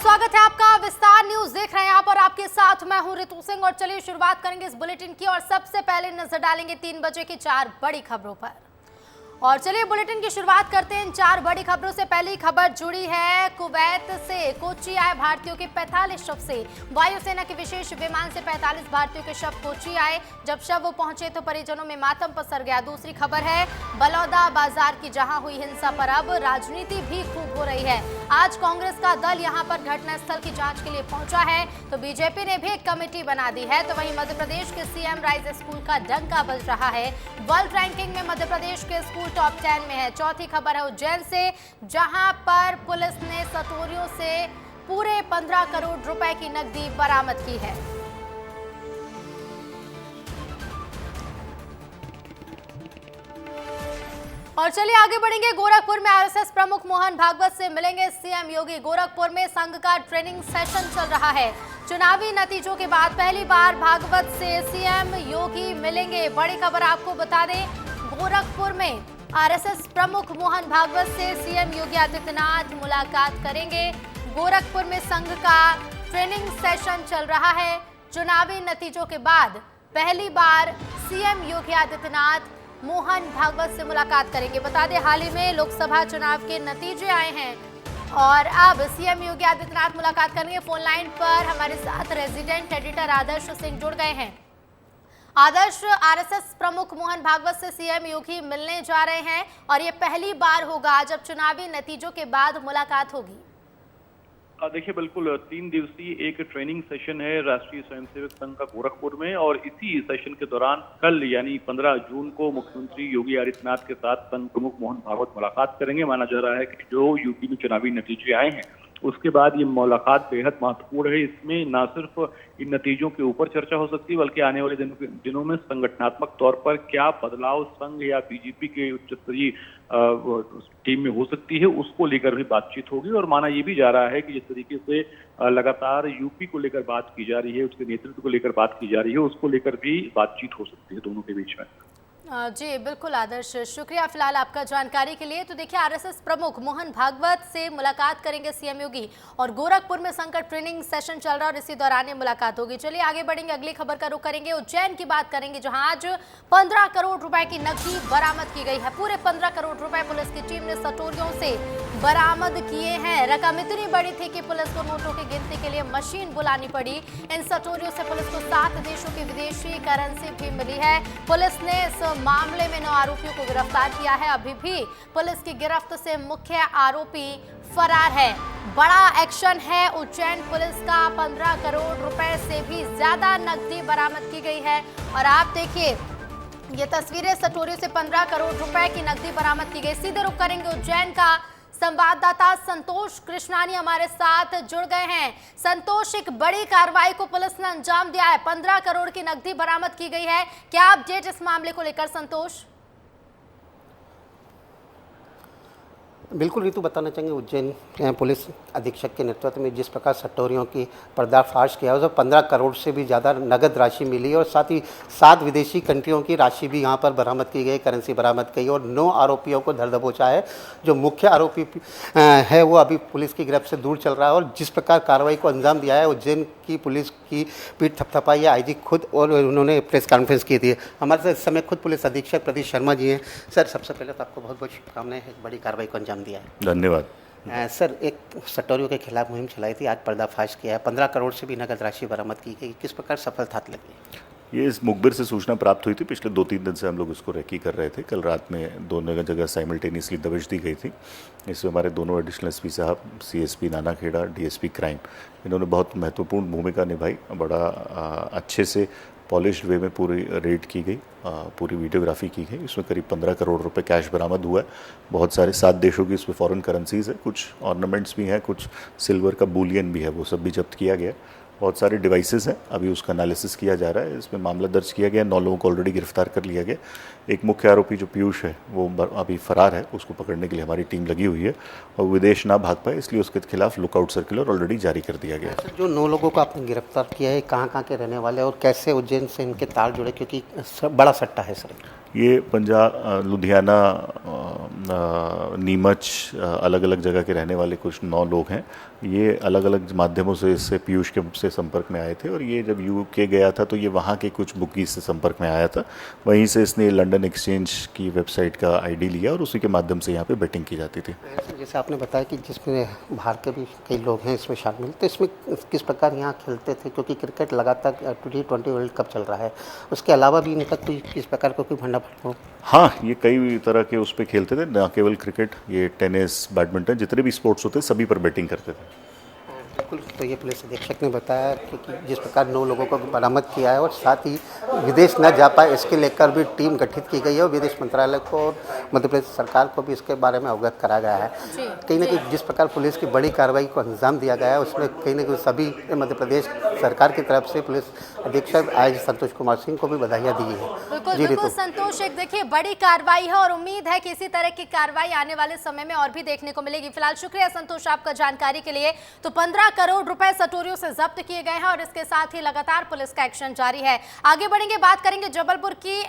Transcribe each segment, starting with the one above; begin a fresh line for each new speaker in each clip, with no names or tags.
स्वागत है आपका। विस्तार न्यूज देख रहे हैं आप और आपके साथ मैं हूं रितु सिंह। और चलिए शुरुआत करेंगे इस बुलेटिन की और सबसे पहले नजर डालेंगे 3 बजे की 4 बड़ी खबरों पर। और चलिए बुलेटिन की शुरुआत करते हैं इन 4 बड़ी खबरों से। पहली खबर जुड़ी है कुवैत से। कोच्चि आए भारतीयों के 45 शव से। वायुसेना के विशेष विमान से 45 भारतीयों के शव कोच्चि आए। जब शव वो पहुंचे तो परिजनों में मातम पसर गया। दूसरी खबर है बलौदा बाजार की, जहां हुई हिंसा पर अब राजनीति भी खूब हो रही है। आज कांग्रेस का दल यहां पर घटनास्थल की जांच के लिए पहुंचा है तो बीजेपी ने भी एक कमेटी बना दी है। तो वहीं मध्य प्रदेश के सीएम राइज स्कूल का डंका बज रहा है। वर्ल्ड रैंकिंग में मध्य प्रदेश के स्कूल टॉप 10 में है। चौथी खबर है उज्जैन से, जहां पर पुलिस ने सटोरियों से पूरे 15 करोड़ रुपए की नकदी बरामद की है। और चलिए आगे बढ़ेंगे। गोरखपुर में आरएसएस प्रमुख मोहन भागवत से मिलेंगे सीएम योगी। गोरखपुर में संघ का ट्रेनिंग सेशन चल रहा है। चुनावी नतीजों के बाद पहली बार भागवत से सीएम योगी मिलेंगे। बड़ी खबर आपको बता दें, गोरखपुर में आरएसएस प्रमुख मोहन भागवत से सीएम योगी आदित्यनाथ मुलाकात करेंगे। गोरखपुर में संघ का ट्रेनिंग सेशन चल रहा है। चुनावी नतीजों के बाद पहली बार सीएम योगी आदित्यनाथ मोहन भागवत से मुलाकात करेंगे। बता दें हाल ही में लोकसभा चुनाव के नतीजे आए हैं और अब सीएम योगी आदित्यनाथ मुलाकात करेंगे। फोन लाइन पर हमारे साथ रेजिडेंट एडिटर आदर्श सिंह जुड़ गए हैं। आदर्श, आरएसएस प्रमुख मोहन भागवत से सीएम योगी मिलने जा रहे हैं और ये पहली बार होगा जब चुनावी नतीजों के बाद मुलाकात होगी।
देखिए, बिल्कुल 3 दिवसीय एक ट्रेनिंग सेशन है राष्ट्रीय स्वयंसेवक संघ का गोरखपुर में। और इसी सेशन के दौरान कल यानी 15 जून को मुख्यमंत्री योगी आदित्यनाथ के साथ संघ प्रमुख मोहन भागवत मुलाकात करेंगे। माना जा रहा है कि जो यूपी में चुनावी नतीजे आए हैं उसके बाद ये मुलाकात बेहद महत्वपूर्ण है। इसमें न सिर्फ इन नतीजों के ऊपर चर्चा हो सकती है बल्कि आने वाले दिनों में संगठनात्मक तौर पर क्या बदलाव संघ या बीजेपी के उच्च स्तरीय टीम में हो सकती है उसको लेकर भी बातचीत होगी। और माना ये भी जा रहा है कि जिस तरीके से लगातार यूपी को लेकर बात की जा रही है, उसके नेतृत्व को लेकर बात की जा रही है, उसको लेकर भी बातचीत हो सकती है दोनों के बीच में।
जी बिल्कुल आदर्श, शुक्रिया फिलहाल आपका जानकारी के लिए। तो देखिए आरएसएस प्रमुख मोहन भागवत से मुलाकात करेंगे सीएम योगी और गोरखपुर में संघ का ट्रेनिंग सेशन चल रहा है और इसी दौरान ये मुलाकात होगी। चलिए आगे बढ़ेंगे, अगली खबर का रुख करेंगे। उज्जैन की बात करेंगे जहां आज 15 करोड़ रुपए की नकदी बरामद की गई है। पूरे 15 करोड़ रुपए पुलिस की टीम ने सटोरियों से बरामद किए हैं। रकम इतनी बड़ी थी कि पुलिस को नोटों की गिनती के लिए मशीन बुलानी पड़ी। इन सटोरियों से पुलिस को 7 देशों की विदेशी करेंसी भी मिली है। पुलिस ने इस मामले में 9 आरोपियों को गिरफ्तार किया है। अभी भी पुलिस की गिरफ्त से मुख्य आरोपी फरार है। बड़ा एक्शन है उज्जैन पुलिस का। 15 करोड़ रुपए से भी ज्यादा नकदी बरामद की गई है। और आप देखिए ये तस्वीरें, सटोरियों से 15 करोड़ रुपए की नकदी बरामद की गई। सीधे रुख करेंगे उज्जैन का। संवाददाता संतोष कृष्णानी हमारे साथ जुड़ गए हैं। संतोष, एक बड़ी कार्रवाई को पुलिस ने अंजाम दिया है। 15 करोड़ की नकदी बरामद की गई है। क्या अपडेट इस मामले को लेकर संतोष?
बिल्कुल ऋतु, बताना चाहेंगे उज्जैन पुलिस अधीक्षक के नेतृत्व में जिस प्रकार सटोरियों की पर्दाफाश किया उसमें 15 करोड़ से भी ज़्यादा नगद राशि मिली और साथ ही 7 विदेशी कंट्रियों की राशि भी यहाँ पर बरामद की गई, करेंसी बरामद की और 9 आरोपियों को धर दबोचा है। जो मुख्य आरोपी है वो अभी पुलिस की गिरफ्त से दूर चल रहा है। और जिस प्रकार कार्रवाई को अंजाम दिया है उज्जैन की पुलिस की पीठ थपथपाई है आईजी खुद, और उन्होंने प्रेस कॉन्फ्रेंस की थी। हमारे साथ इस समय खुद पुलिस अधीक्षक प्रदीप शर्मा जी हैं। सर, सबसे पहले तो आपको बहुत बहुत शुभकामनाएं, बड़ी कार्रवाई को अंजाम दिया है।
धन्यवाद।
सर, एक सटोरियों के खिलाफ मुहिम चलाई थी, आज पर्दाफाश किया है, 15 करोड़ से भी नगद राशि बरामद की गई, किस प्रकार सफलता लगी?
ये इस मुखबिर से सूचना प्राप्त हुई थी। पिछले 2-3 दिन से हम लोग इसको रेकी कर रहे थे। कल रात में दोनों जगह साइमल्टेनियसली दबिश दी गई थी। इसमें हमारे दोनों एडिशनल एसपी साहब, सीएसपी नानाखेड़ा, डीएसपी क्राइम, इन्होंने बहुत महत्वपूर्ण भूमिका निभाई। बड़ा अच्छे से पॉलिश्ड वे में पूरी रेड की गई, पूरी वीडियोग्राफी की गई। इसमें करीब 15 करोड़ रुपए कैश बरामद हुआ है। बहुत सारे 7 देशों की इसमें फॉरेन करेंसीज है, कुछ ऑर्नामेंट्स भी हैं, कुछ सिल्वर का बुलियन भी है, वो सब भी जब्त किया गया। बहुत सारे डिवाइसेस हैं, अभी उसका एनालिसिस किया जा रहा है। इसमें मामला दर्ज किया गया, 9 लोगों को ऑलरेडी गिरफ्तार कर लिया गया। एक मुख्य आरोपी जो पीयूष है वो अभी फरार है, उसको पकड़ने के लिए हमारी टीम लगी हुई है और विदेश ना भाग पाए इसलिए उसके खिलाफ लुकआउट सर्कुलर ऑलरेडी जारी कर दिया गया है।
जो 9 लोगों को आपने गिरफ्तार किया है, कहाँ के रहने वाले और कैसे उज्जैन से इनके तार जुड़े, क्योंकि बड़ा सट्टा है सर?
ये पंजाब, लुधियाना, नीमच, अलग अलग जगह के रहने वाले कुछ 9 लोग हैं। ये अलग अलग माध्यमों से इससे पीयूष के से संपर्क में आए थे और ये जब यूके गया था तो ये वहाँ के कुछ बुकीज से संपर्क में आया था। वहीं से इसने लंदन एक्सचेंज की वेबसाइट का आईडी लिया और उसी के माध्यम से यहाँ पे बेटिंग की जाती थी।
जैसे आपने बताया कि जिसमें बाहर के भी कई लोग हैं इसमें शामिल, तो इसमें किस प्रकार यहाँ खेलते थे, क्योंकि क्रिकेट लगातार T20 वर्ल्ड कप चल रहा है, उसके अलावा भी इनका कोई किस प्रकार का कोई भंडाफोड़?
हाँ, ये कई तरह के उस पर खेलते थे, ना केवल क्रिकेट, ये टेनिस, बैडमिंटन, जितने भी स्पोर्ट्स होते सभी पर बेटिंग करते थे।
बिल्कुल, तो ये पुलिस अधीक्षक ने बताया कि जिस प्रकार 9 लोगों को बरामद किया है और साथ ही विदेश न जा पाए इसके लेकर भी टीम गठित की गई है और विदेश मंत्रालय को और मध्य प्रदेश सरकार को भी इसके बारे में अवगत करा गया है। कहीं ना कहीं जिस प्रकार पुलिस की बड़ी कार्रवाई को अंजाम दिया गया है उसमें कहीं ना कहीं सभी मध्य प्रदेश सरकार की तरफ से पुलिस अधीक्षक आज संतोष कुमार सिंह को भी बधाइयाँ दी है।
बिल्कुल संतोष, एक देखिए बड़ी कार्रवाई है और उम्मीद है कि इसी तरह की कार्रवाई आने वाले समय में और भी देखने को मिलेगी। फिलहाल शुक्रिया संतोष आपका जानकारी के लिए। तो 15 करोड़ रुपए सटोरियों से जब्त किए गए हैं और इसके साथ ही लगातार पुलिस का एक्शन जारी है। आगे बढ़ेंगे, बात करेंगे जबलपुर की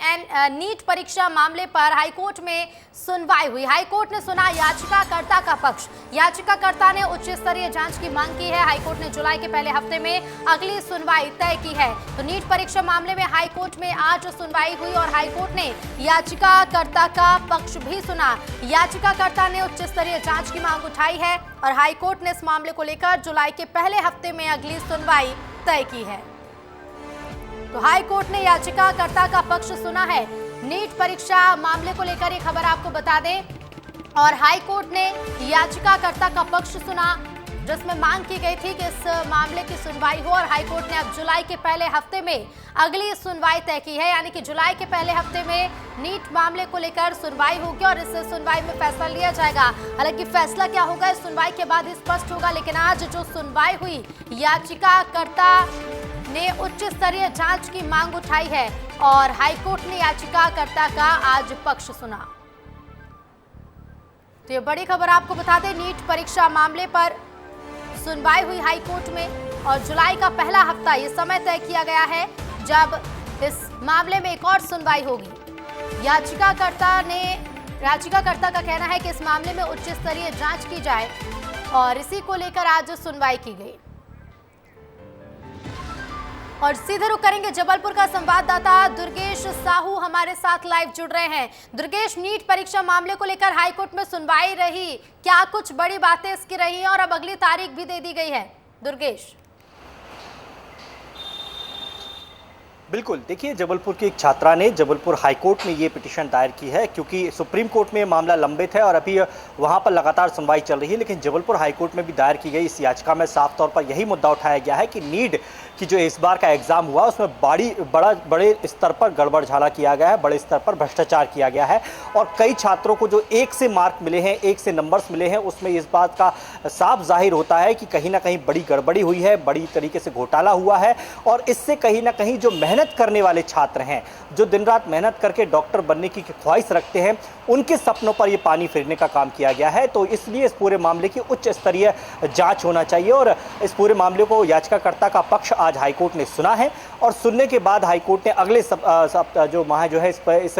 नीट परीक्षा मामले पर हाईकोर्ट में सुनवाई हुई। हाईकोर्ट ने सुना याचिकाकर्ता का पक्ष। याचिकाकर्ता ने उच्च स्तरीय जांच की मांग की है। हाईकोर्ट ने जुलाई के पहले हफ्ते में अगली सुनवाई तय की है। तो नीट परीक्षा मामले में हाईकोर्ट में आज सुनवाई हुई और हाईकोर्ट ने याचिकाकर्ता का पक्ष भी सुना। याचिकाकर्ता ने उच्च स्तरीय जांच की मांग उठाई है और हाईकोर्ट ने इस मामले को लेकर जुलाई के पहले हफ्ते में अगली सुनवाई तय की है। तो हाईकोर्ट ने याचिकाकर्ता का पक्ष सुना है। नीट परीक्षा मामले को लेकर ये खबर आपको बता दें और हाईकोर्ट ने याचिकाकर्ता का पक्ष सुना जिसमें मांग की गई थी कि इस मामले की सुनवाई हो और हाईकोर्ट ने अब जुलाई के पहले हफ्ते में अगली सुनवाई तय की है। यानी कि जुलाई के पहले हफ्ते में नीट मामले को लेकर सुनवाई होगी और इस सुनवाई में फैसला लिया जाएगा। हालांकि फैसला क्या होगा इस सुनवाई के बाद ही स्पष्ट होगा, लेकिन आज जो सुनवाई हुई, याचिकाकर्ता ने उच्च स्तरीय जांच की मांग उठाई है और हाईकोर्ट ने याचिकाकर्ता का आज पक्ष सुना। तो ये बड़ी खबर आपको बता दें, नीट परीक्षा मामले पर सुनवाई हुई हाईकोर्ट में और जुलाई का पहला हफ्ता ये समय तय किया गया है जब इस मामले में एक और सुनवाई होगी। याचिकाकर्ता का कहना है कि इस मामले में उच्च स्तरीय जांच की जाए और इसी को लेकर आज सुनवाई की गई। और सीधे रुक करेंगे जबलपुर का संवाददाता दुर्गेश साहू हमारे साथ लाइव जुड़ रहे हैं। दुर्गेश, नीट परीक्षा मामले को लेकर हाईकोर्ट में सुनवाई रही, क्या कुछ बड़ी बातें इसकी रही हैं और अब अगली तारीख भी दे दी गई है? दुर्गेश।
बिल्कुल, देखिए जबलपुर की एक छात्रा ने जबलपुर हाईकोर्ट में ये पिटीशन दायर की है क्योंकि सुप्रीम कोर्ट में मामला लंबित है और अभी वहाँ पर लगातार सुनवाई चल रही है, लेकिन जबलपुर हाईकोर्ट में भी दायर की गई इस याचिका में साफ तौर पर यही मुद्दा उठाया गया है कि नीट की जो इस बार का एग्जाम हुआ उसमें बड़े स्तर पर गड़बड़ झाला किया गया है, बड़े स्तर पर भ्रष्टाचार किया गया है और कई छात्रों को जो 1 से मार्क मिले हैं, 1 से नंबर्स मिले हैं, उसमें इस बात का साफ जाहिर होता है कि कहीं ना कहीं बड़ी गड़बड़ी हुई है, बड़ी तरीके से घोटाला हुआ है और इससे कहीं ना कहीं जो मेहनत करने वाले छात्र हैं, जो दिन रात मेहनत करके डॉक्टर बनने की ख्वाहिश रखते हैं, उनके सपनों पर यह पानी फिरने का काम किया गया है। तो इसलिए इस पूरे मामले की उच्च स्तरीय जांच होना चाहिए और इस पूरे मामले को याचिकाकर्ता का पक्ष आज हाईकोर्ट ने सुना है और सुनने के बाद हाईकोर्ट ने अगले जो माह जो है इस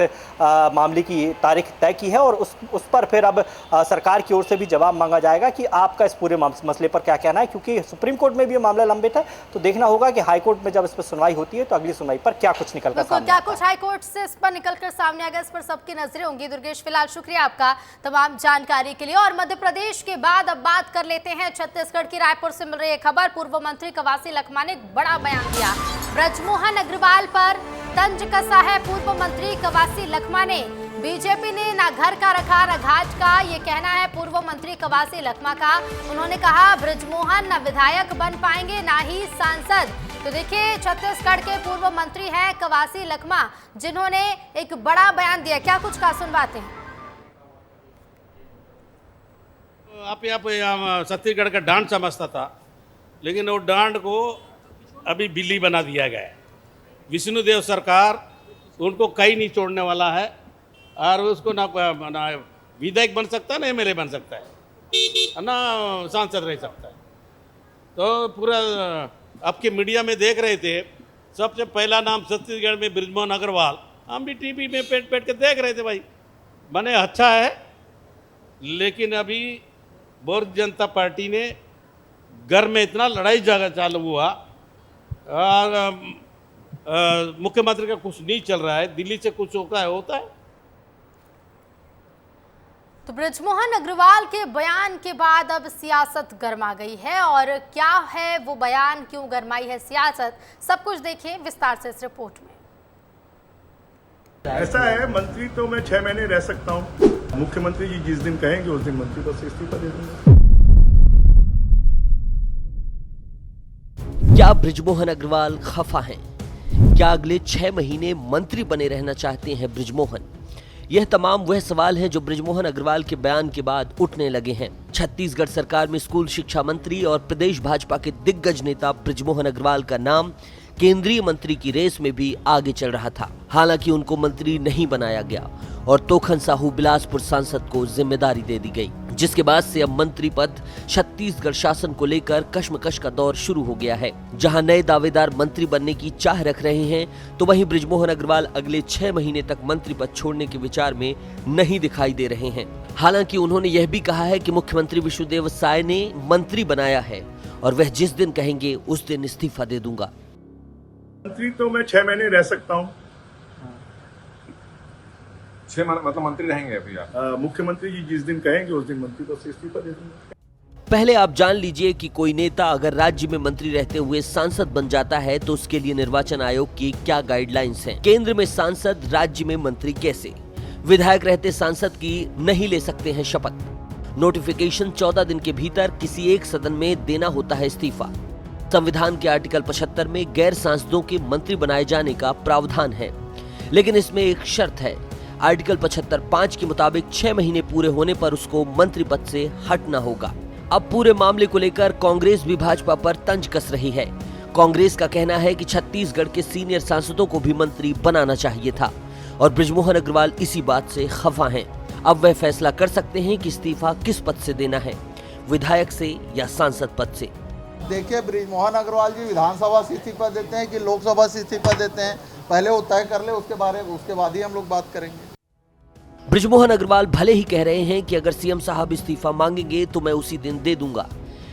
मामले की तारीख तय की है और उस पर फिर अब सरकार की ओर से भी जवाब मांगा जाएगा कि आपका इस पूरे मसले पर क्या कहना है, क्योंकि सुप्रीम कोर्ट में भी ये मामला लंबित है। तो देखना होगा कि हाईकोर्ट में जब इस पर सुनवाई होती है तो अगली सुनवाई पर क्या कुछ निकलकर सामने
क्या कुछ हाईकोर्ट से इस पर निकलकर सामने आ गया, इस पर सबकी नजरें होंगी। दुर्गेश, फिलहाल शुक्रिया आपका तमाम जानकारी के लिए। और मध्य प्रदेश के बाद अब बात कर लेते हैं छत्तीसगढ़ की। रायपुर से मिल रही है खबर, पूर्व मंत्री कवासी लखमा ने बड़ा बयान दिया। ब्रजमोहन अग्रवाल पर तंज कसा है पूर्व मंत्री कवासी लखमा ने। बीजेपी ने ना घर का रखा ना घाट का, ये कहना है पूर्व मंत्री कवासी लखमा का। उन्होंने कहा ब्रजमोहन न विधायक बन पाएंगे ना ही सांसद। तो देखिए छत्तीसगढ़ के पूर्व मंत्री हैं कवासी लखमा, जिन्होंने एक बड़ा बयान दिया। क्या कुछ कहा, सुनवाते हैं।
आप यहाँ छत्तीसगढ़ का डांड समझता था, लेकिन वो डांड को अभी बिल्ली बना दिया गया है। विष्णुदेव सरकार उनको कहीं नहीं छोड़ने वाला है और उसको ना विधायक बन सकता है ना एमएलए बन सकता है ना सांसद रह सकता है। तो पूरा आपके मीडिया में देख रहे थे, सबसे पहला नाम छत्तीसगढ़ में ब्रजमोहन अग्रवाल हम भी टीवी में बैठ के देख रहे थे भाई, बने अच्छा है। लेकिन अभी भारतीय जनता पार्टी ने घर में इतना लड़ाई झगड़ा चालू हुआ, मुख्यमंत्री का कुछ नहीं चल रहा है, दिल्ली से कुछ होता है।
तो बृजमोहन अग्रवाल के बयान के बाद अब सियासत गर्मा गई है, और क्या है वो बयान, क्यों गरमाई है सियासत, सब कुछ देखिए विस्तार से इस रिपोर्ट में।
ऐसा है, मंत्री तो मैं 6 महीने रह सकता हूँ। मुख्यमंत्री जी जिस दिन कहेंगे उस दिन मंत्री पद से इस्तीफा दे दूंगा।
क्या बृजमोहन अग्रवाल खफा हैं? क्या अगले 6 महीने मंत्री बने रहना चाहते हैं बृजमोहन? यह तमाम वह सवाल हैं जो बृजमोहन अग्रवाल के बयान के बाद उठने लगे हैं। छत्तीसगढ़ सरकार में स्कूल शिक्षा मंत्री और प्रदेश भाजपा के दिग्गज नेता बृजमोहन अग्रवाल का नाम केंद्रीय मंत्री की रेस में भी आगे चल रहा था। हालांकि उनको मंत्री नहीं बनाया गया और तोखन साहू बिलासपुर सांसद को जिम्मेदारी दे दी गई, जिसके बाद से अब मंत्री पद छत्तीसगढ़ शासन को लेकर कश्मकश का दौर शुरू हो गया है। जहां नए दावेदार मंत्री बनने की चाह रख रहे हैं, तो वहीं बृजमोहन अग्रवाल अगले 6 महीने तक मंत्री पद छोड़ने के विचार में नहीं दिखाई दे रहे हैं। हालांकि उन्होंने यह भी कहा है कि मुख्यमंत्री विष्णुदेव साय ने मंत्री बनाया है और वह जिस दिन कहेंगे उस दिन इस्तीफा दे दूंगा।
मंत्री तो मैं 6 महीने रह सकता हूँ।
6 मतलब मंत्री रहेंगे अभी आप?
मुख्यमंत्री जी जिस दिन कहेंगे उस दिन मंत्री पद से इस्तीफा दे दूंगा।
पहले आप जान लीजिए कि कोई नेता अगर राज्य में मंत्री रहते हुए सांसद बन जाता है तो उसके लिए निर्वाचन आयोग की क्या गाइडलाइंस हैं। केंद्र में सांसद, राज्य में मंत्री कैसे? विधायक रहते सांसद की नहीं ले सकते हैं शपथ। नोटिफिकेशन 14 दिन के भीतर किसी एक सदन में देना होता है इस्तीफा। संविधान के आर्टिकल 75 में गैर सांसदों के मंत्री बनाए जाने का प्रावधान है, लेकिन इसमें एक शर्त है। आर्टिकल 75(5) के मुताबिक 6 महीने पूरे होने पर उसको मंत्री पद से हटना होगा। अब पूरे मामले को लेकर कांग्रेस भी भाजपा पर तंज कस रही है। कांग्रेस का कहना है कि छत्तीसगढ़ के सीनियर सांसदों को भी मंत्री बनाना चाहिए था और बृजमोहन अग्रवाल इसी बात से खफा हैं। अब वह फैसला कर सकते हैं कि इस्तीफा किस पद से देना है, विधायक से या सांसद पद से।
देखिए, बृजमोहन अग्रवाल जी विधानसभा से इस्तीफा देते हैं कि लोकसभा से इस्तीफा देते हैं, पहले वो तय कर ले, उसके बाद ही हम लोग बात करेंगे।
बृजमोहन अग्रवाल भले ही कह रहे हैं कि अगर सीएम साहब इस्तीफा मांगेंगे तो मैं उसी दिन दे दूंगा,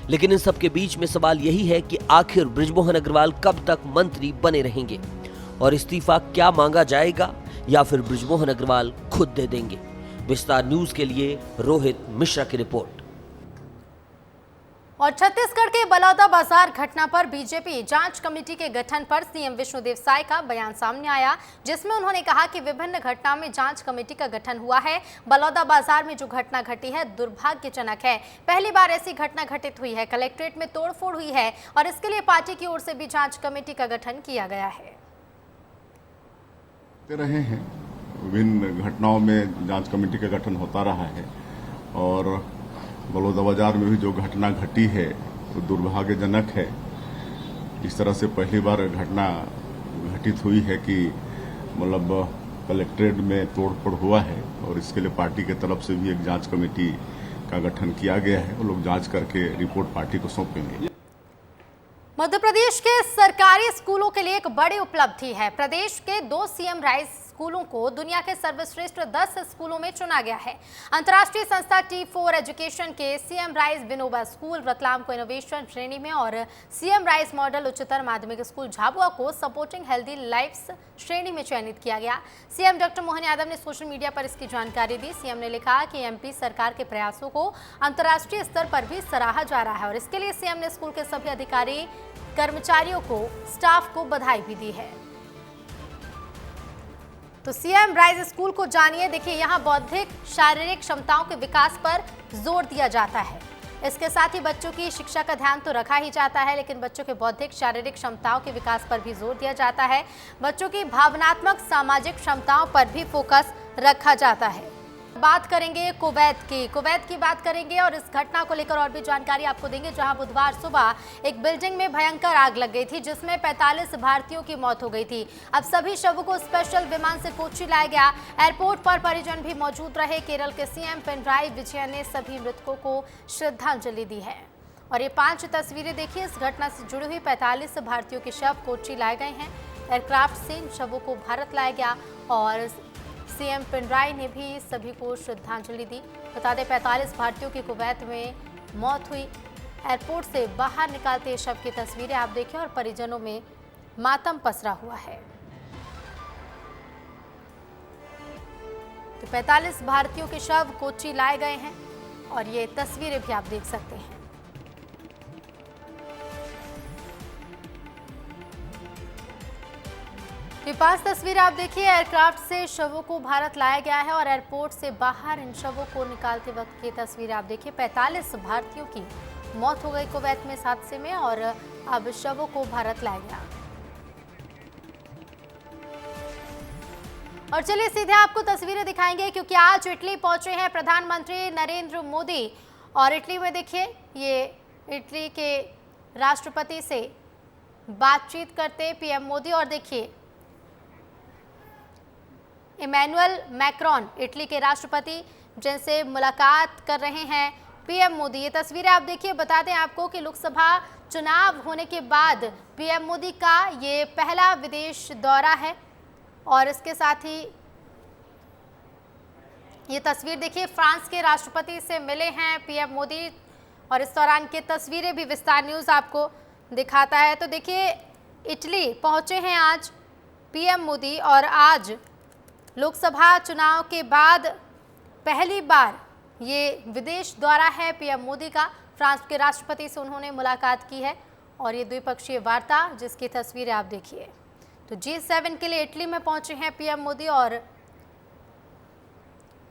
लेकिन इन सब के बीच में सवाल यही है कि आखिर बृजमोहन अग्रवाल कब तक मंत्री बने रहेंगे और इस्तीफा क्या मांगा जाएगा या फिर बृजमोहन अग्रवाल खुद दे देंगे। विस्तार न्यूज के लिए रोहित मिश्रा की रिपोर्ट।
और छत्तीसगढ़ के बलौदाबाजार घटना पर बीजेपी जांच कमेटी के गठन पर सीएम विष्णुदेव साय का बयान सामने आया, जिसमें उन्होंने कहा कि विभिन्न घटनाओं में जांच कमेटी का गठन हुआ है। बलौदाबाजार में जो घटना घटी है दुर्भाग्यजनक है। पहली बार ऐसी घटना घटित हुई है, कलेक्ट्रेट में तोड़फोड़ हुई है और इसके लिए पार्टी की ओर से भी जांच कमेटी का गठन किया गया है।
रहे हैं विभिन्न घटनाओं में जांच कमेटी का गठन होता रहा है और बलौदाबाजार में भी जो घटना घटी है वो दुर्भाग्यजनक है। इस तरह से पहली बार घटना घटित हुई है कि मतलब कलेक्ट्रेट में तोड़फोड़ हुआ है और इसके लिए पार्टी के तरफ से भी एक जांच कमेटी का गठन किया गया है। वो लोग जांच करके रिपोर्ट पार्टी को सौंपेंगे।
मध्य प्रदेश के सरकारी स्कूलों के लिए एक बड़ी उपलब्धि है। प्रदेश के 2 सीएम राइज स्कूलों को दुनिया के सर्वश्रेष्ठ 10 स्कूलों में चुना गया है। अंतर्राष्ट्रीय संस्था T4 एजुकेशन के CM rise Vinoba school Ratlam को इनोवेशन श्रेणी में और सीएम राइज मॉडल उच्चतर माध्यमिक स्कूल झाबुआ को सपोर्टिंग हेल्दी लाइफ्स श्रेणी में चयनित किया गया। सीएम डॉक्टर मोहन यादव ने सोशल मीडिया पर इसकी जानकारी दी। सीएम ने लिखा कि एमपी सरकार के प्रयासों को अंतर्राष्ट्रीय स्तर पर भी सराहा जा रहा है और इसके लिए सीएम ने स्कूल के सभी अधिकारी, कर्मचारियों को, स्टाफ को बधाई भी दी है। तो सीएम राइज स्कूल को जानिए। देखिए, यहाँ बौद्धिक शारीरिक क्षमताओं के विकास पर जोर दिया जाता है। इसके साथ ही बच्चों की शिक्षा का ध्यान तो रखा ही जाता है, लेकिन बच्चों के बौद्धिक शारीरिक क्षमताओं के विकास पर भी जोर दिया जाता है। बच्चों की भावनात्मक सामाजिक क्षमताओं पर भी फोकस रखा जाता है। बात करेंगे कुवैत की बात करेंगे और इस घटना को लेकर और भी जानकारी आपको देंगे, जहां बुधवार सुबह एक बिल्डिंग में भयंकर आग लग गई थी, जिसमें 45 भारतीयों की मौत हो गई थी। अब सभी शवों को स्पेशल विमान से कोच्चि लाया गया। एयरपोर्ट पर परिजन भी मौजूद रहे। केरल के सीएम पिनराई विजयन ने सभी मृतकों को श्रद्धांजलि दी है। और ये 5 तस्वीरें देखिए। इस घटना से जुड़ी हुई 45 भारतीयों के शव कोच्चि लाए गए हैं। एयरक्राफ्ट से इन शवों को भारत लाया गया और सीएम पिनराई ने भी सभी को श्रद्धांजलि दी। बता दें 45 भारतीयों की कुवैत में मौत हुई। एयरपोर्ट से बाहर निकालते शव की तस्वीरें आप देखें और परिजनों में मातम पसरा हुआ है। तो 45 भारतीयों के शव कोच्चि लाए गए हैं और ये तस्वीरें भी आप देख सकते हैं। ये 5 तस्वीरें आप देखिए। एयरक्राफ्ट से शवों को भारत लाया गया है और एयरपोर्ट से बाहर इन शवों को निकालते वक्त की तस्वीरें आप देखिए। 45 भारतीयों की मौत हो गई कुवैत में इस हादसे में और अब शवों को भारत लाया गया। और चलिए सीधे आपको तस्वीरें दिखाएंगे क्योंकि आज इटली पहुंचे हैं प्रधानमंत्री नरेंद्र मोदी। और इटली में देखिए ये इटली के राष्ट्रपति से बातचीत करते पीएम मोदी और देखिए इमैनुअल मैक्रोन इटली के राष्ट्रपति जिनसे मुलाकात कर रहे हैं पीएम मोदी। ये तस्वीरें आप देखिए। बता दें आपको कि लोकसभा चुनाव होने के बाद पीएम मोदी का ये पहला विदेश दौरा है और इसके साथ ही ये तस्वीर देखिए फ्रांस के राष्ट्रपति से मिले हैं पीएम मोदी और इस दौरान की तस्वीरें भी विस्तार न्यूज़ आपको दिखाता है। तो देखिए इटली पहुंचे हैं आज पीएम मोदी और आज लोकसभा चुनाव के बाद पहली बार ये विदेश दौरा है पीएम मोदी का। फ्रांस के राष्ट्रपति से उन्होंने मुलाकात की है और ये द्विपक्षीय वार्ता जिसकी तस्वीरें आप देखिए। तो G7 के लिए इटली में पहुंचे हैं पीएम मोदी और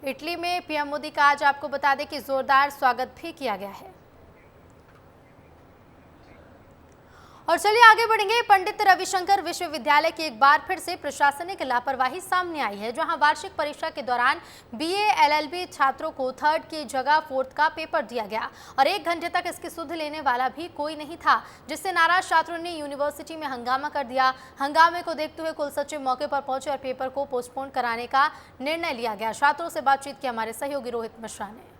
इटली में पीएम मोदी का आज आपको बता दें कि जोरदार स्वागत भी किया गया है। और चलिए आगे बढ़ेंगे। पंडित रविशंकर विश्वविद्यालय की एक बार फिर से प्रशासनिक लापरवाही सामने आई है, जहां वार्षिक परीक्षा के दौरान बीए एलएलबी छात्रों को 3rd की जगह 4th का पेपर दिया गया और 1 घंटे तक इसकी सुध लेने वाला भी कोई नहीं था, जिससे नाराज छात्रों ने यूनिवर्सिटी में हंगामा कर दिया। हंगामे को देखते हुए कुलसचिव मौके पर पहुंचे और पेपर को पोस्टपोन कराने का निर्णय लिया गया। छात्रों से बातचीत की हमारे सहयोगी रोहित मिश्रा ने।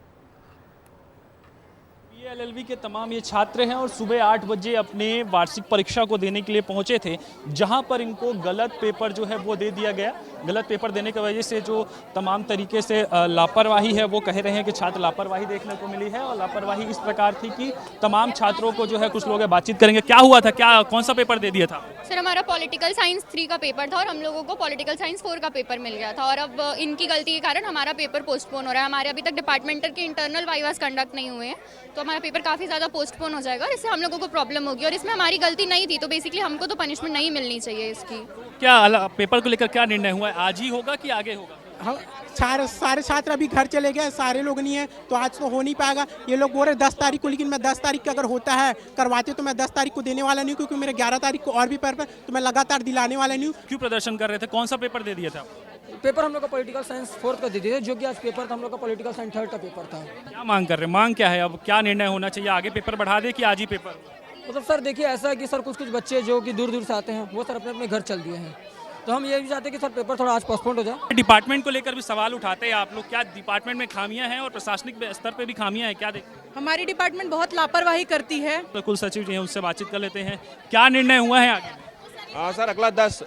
एलएलबी के तमाम ये छात्र हैं और सुबह 8 बजे अपने वार्षिक परीक्षा को देने के लिए पहुंचे थे, जहां पर इनको गलत पेपर जो है वो दे दिया गया। गलत पेपर देने की वजह से जो तमाम तरीके से लापरवाही है वो कह रहे हैं कि छात्र लापरवाही देखने को मिली है और लापरवाही इस प्रकार थी कि तमाम छात्रों को जो है कुछ लोग बातचीत करेंगे। क्या हुआ था, क्या कौन सा पेपर दे दिया था?
सर हमारा पॉलिटिकल साइंस 3 का पेपर था और हम लोगों को पॉलिटिकल साइंस 4 का पेपर मिल गया था और अब इनकी गलती के कारण हमारा पेपर पोस्टपोन हो रहा है। हमारे अभी तक डिपार्टमेंटल के इंटरनल वाइवास कंडक्ट नहीं हुए हैं, तो हमारा पेपर काफ़ी ज़्यादा पोस्टपोन हो जाएगा और इससे हम लोगों को प्रॉब्लम होगी और इसमें हमारी गलती नहीं थी, तो बेसिकली हमको तो पनिशमेंट नहीं मिलनी चाहिए इसकी।
क्या पेपर को लेकर क्या निर्णय हुआ है, आज ही होगा कि आगे होगा?
हम सारे छात्र अभी घर चले गए, सारे लोग नहीं है तो आज तो हो नहीं पाएगा। ये लोग बोल रहे 10 तारीख को, लेकिन मैं 10 तारीख को अगर होता है करवाते तो मैं 10 तारीख को देने वाला नहीं, क्योंकि मेरे 11 तारीख को और भी पेपर तो मैं लगातार दिलाने वाला नहीं हूँ।
क्यों प्रदर्शन कर रहे थे, कौन सा पेपर दे दिया था?
पेपर हम लोग का पॉलिटिकल साइंस 4 का दे दिए थे, जो कि आज पेपर था हम लोग का पॉलिटिकल साइंस 3 का पेपर था।
क्या मांग कर रहे हैं, मांग क्या है, अब क्या निर्णय होना चाहिए, आगे पेपर बढ़ा दे कि आज ही पेपर?
मतलब सर देखिए ऐसा है कि सर कुछ बच्चे जो कि दूर दूर से आते हैं वो सर अपने अपने घर चल दिए हैं, तो हम ये भी चाहते हैं कि सर पेपर थोड़ा आज पोस्टपोन हो जाए।
डिपार्टमेंट को लेकर भी सवाल उठाते हैं आप लोग, क्या डिपार्टमेंट में खामियां हैं और प्रशासनिक स्तर पे भी खामियां हैं, क्या देखते हैं?
हमारी डिपार्टमेंट बहुत लापरवाही करती है।
तो कुल सचिव जी हैं, उससे बातचीत कर लेते हैं। क्या निर्णय हुआ है आगे?
सर अगला 10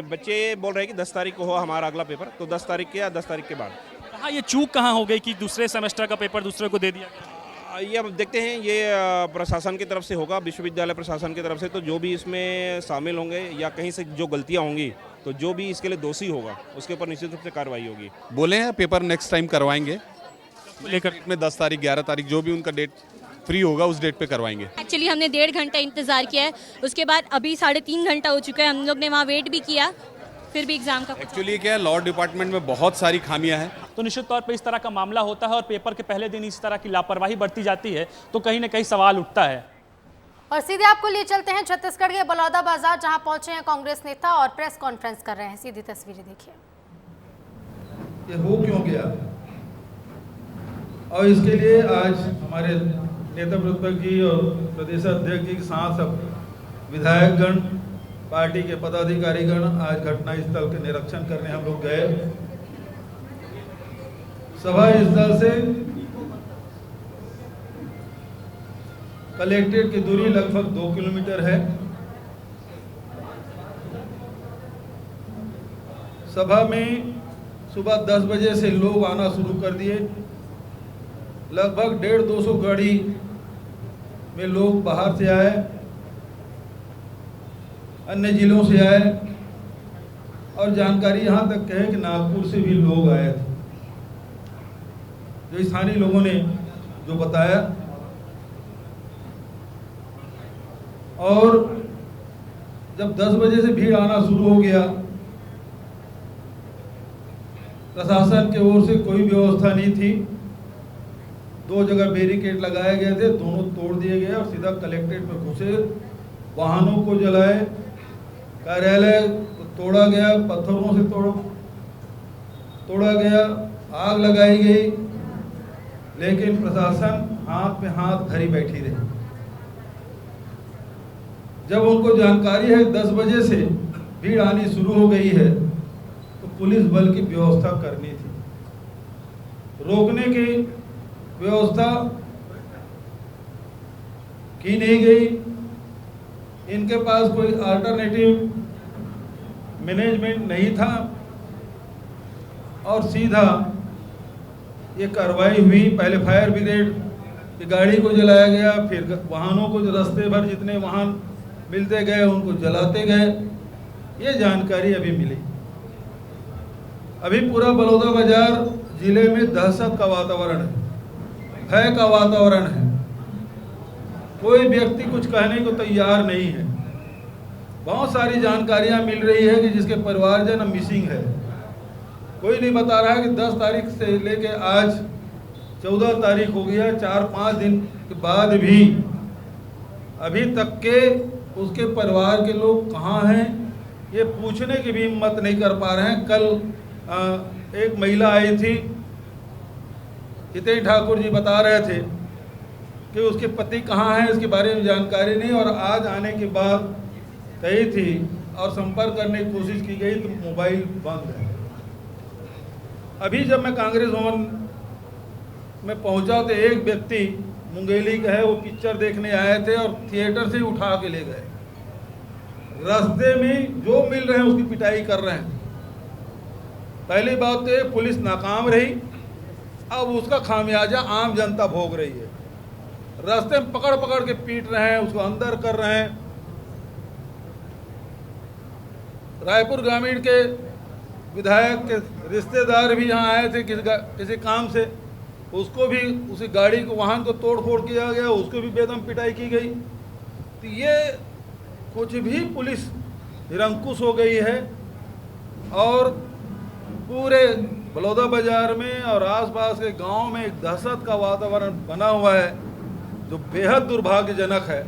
बच्चे बोल रहे हैं कि 10 तारीख को हो हमारा अगला पेपर, तो 10 तारीख के या 10 तारीख के बाद।
कहाँ ये चूक कहाँ हो गई कि दूसरे सेमेस्टर का पेपर दूसरे को दे दिया?
ये अब देखते हैं, ये प्रशासन की तरफ से होगा, विश्वविद्यालय प्रशासन की तरफ से, तो जो भी इसमें शामिल होंगे या कहीं से जो गलतियां होंगी तो जो भी इसके लिए दोषी होगा उसके ऊपर निश्चित रूप से कार्रवाई होगी।
बोले हैं पेपर नेक्स्ट टाइम करवाएंगे,
लेकर
में 10 तारीख 11 तारीख जो भी उनका डेट फ्री होगा उस डेट पे करवाएंगे।
एक्चुअली हमने 1.5 घंटा इंतजार किया है, उसके बाद अभी 3.5 घंटा हो चुका है, हम लोग ने वहाँ वेट भी किया, फिर भी एग्जाम का
एक्चुअली क्या है, लॉ डिपार्टमेंट में बहुत सारी खामियां हैं।
तो निश्चित तौर पे इस तरह का मामला होता है और पेपर के पहले दिन इस तरह की लापरवाही बढ़ती जाती है तो कहीं ना कहीं सवाल उठता है।
और सीधे आपको लिए चलते हैं छत्तीसगढ़ के बलौदा बाजार, जहां पहुंचे हैं कांग्रेस नेता और प्रेस कॉन्फ्रेंस कर रहे हैं। सीधी तस्वीरें देखिए।
ये हो क्यों गया और इसके लिए आज हमारे नेता प्रतिपक्ष जी और प्रदेश अध्यक्ष जी के साथ सब विधायकगण, पार्टी के पदाधिकारीगण आज घटनास्थल के निरीक्षण करने हम लोग गए। सभा स्थल से कलेक्ट्रेट की दूरी लगभग 2 किलोमीटर है। सभा में सुबह 10 बजे से लोग आना शुरू कर दिए। लगभग 150-200 गाड़ी में लोग बाहर से आए, अन्य जिलों से आए, और जानकारी यहाँ तक है कि नागपुर से भी लोग आए थे, जो स्थानीय लोगों ने जो बताया। और जब 10 बजे से भीड़ आना शुरू हो गया, प्रशासन की ओर से कोई व्यवस्था नहीं थी। 2 जगह बैरिकेड लगाए गए थे, दोनों तोड़ दिए गए और सीधा कलेक्ट्रेट में घुसे, वाहनों को जलाए, कार्यालय तोड़ा गया, पत्थरों से तोड़ा गया, आग लगाई गई, लेकिन प्रशासन हाथ में हाथ धरी बैठी रही। जब उनको जानकारी है 10 बजे से भीड़ आनी शुरू हो गई है, तो पुलिस बल की व्यवस्था करनी थी। रोकने की व्यवस्था की नहीं गई। इनके पास कोई अल्टरनेटिव मैनेजमेंट नहीं था और सीधा ये कार्रवाई हुई। पहले फायर ब्रिगेड की गाड़ी को जलाया गया, फिर वाहनों को, रास्ते भर जितने वाहन मिलते गए उनको जलाते गए। ये जानकारी अभी मिली। अभी पूरा बलौदा बाजार जिले में दहशत का वातावरण है, भय का वातावरण है। कोई व्यक्ति कुछ कहने को तैयार नहीं है। बहुत सारी जानकारियां मिल रही है कि जिसके परिवारजन मिसिंग है। कोई नहीं बता रहा है कि 10 तारीख से लेके आज 14 तारीख हो गया, 4-5 दिन के बाद भी अभी तक के उसके परिवार के लोग कहाँ हैं, ये पूछने की भी हिम्मत नहीं कर पा रहे हैं। कल एक महिला आई थी, हितेश ठाकुर जी बता रहे थे कि उसके पति कहाँ हैं, इसके बारे में जानकारी नहीं। और आज आने के बाद कही थी और संपर्क करने की कोशिश की गई तो मोबाइल बंद है। अभी जब मैं कांग्रेस भवन में पहुंचा तो एक व्यक्ति मुंगेली का है, वो पिक्चर देखने आए थे और थिएटर से उठा के ले गए। रास्ते में जो मिल रहे हैं उसकी पिटाई कर रहे हैं। पहली बात तो ये पुलिस नाकाम रही, अब उसका खामियाजा आम जनता भोग रही है। रास्ते में पकड़ पकड़ के पीट रहे हैं, उसको अंदर कर रहे हैं। रायपुर ग्रामीण के विधायक के रिश्तेदार भी यहाँ आए थे किसी काम से, उसको भी उसी गाड़ी को, वाहन को तोड़ फोड़ किया गया, उसको भी बेदम पिटाई की गई। तो ये कुछ भी पुलिस निरंकुश हो गई है और पूरे बलौदा बाजार में और आसपास के गांव में एक दहशत का वातावरण बना हुआ है जो बेहद दुर्भाग्यजनक है।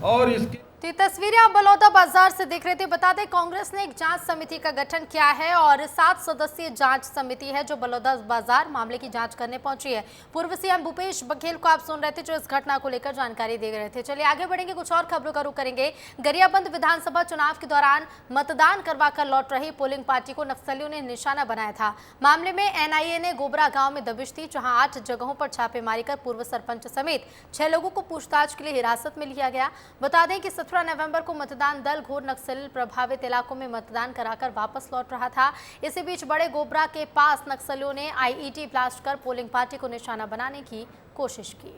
और इसकी
तो तस्वीरें आप बलौदा बाजार से देख रहे थे। बता दें कांग्रेस ने एक जांच समिति का गठन किया है और 7 सदस्यीय जांच समिति है जो बलौदा बाजार मामले की जांच करने पहुंची है। पूर्व सीएम भूपेश बघेल को आप सुन रहे थे जो इस घटना को लेकर जानकारी दे रहे थे। चलिए आगे बढ़ेंगे, कुछ और खबरों का रुख करेंगे। गरियाबंद विधानसभा चुनाव के दौरान मतदान करवाकर लौट रही पोलिंग पार्टी को नक्सलियों ने निशाना बनाया था। मामले में एनआईए ने गोबरा गाँव में दबिश दी, जहाँ 8 जगहों पर छापेमारी कर पूर्व सरपंच समेत 6 लोगों को पूछताछ के लिए हिरासत में लिया गया। बता दें कि 17 नवंबर को मतदान दल घोर नक्सल प्रभावित इलाकों में मतदान कराकर वापस लौट रहा था। इसी बीच बड़े गोबरा के पास नक्सलियों ने आईईडी ब्लास्ट कर पोलिंग पार्टी को निशाना बनाने की कोशिश की।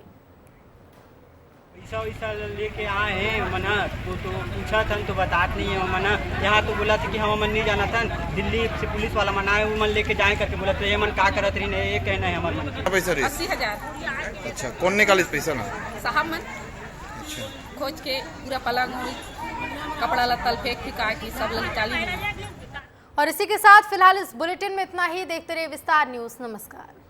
पैसा लेके आए हैं मना तो पूछा था तो बताते नहीं है मना। यहाँ तो बोला था कि हम मन नहीं जाना था, दिल्ली से पुलिस वाला मना है, वो मन लेके जाए करके बोला तो ये मन का करत रही नहीं, ये कहना है हमारे मन।
पैसा
80,000।
अच्छा, कौन निकाले पैसा ना
साहब मन खोज के पूरा पलंग कपड़ा लत्ता फेंक फिका के सब निकाली।
और इसी के साथ फिलहाल इस बुलेटिन में इतना ही। देखते रहिए विस्तार न्यूज़। नमस्कार।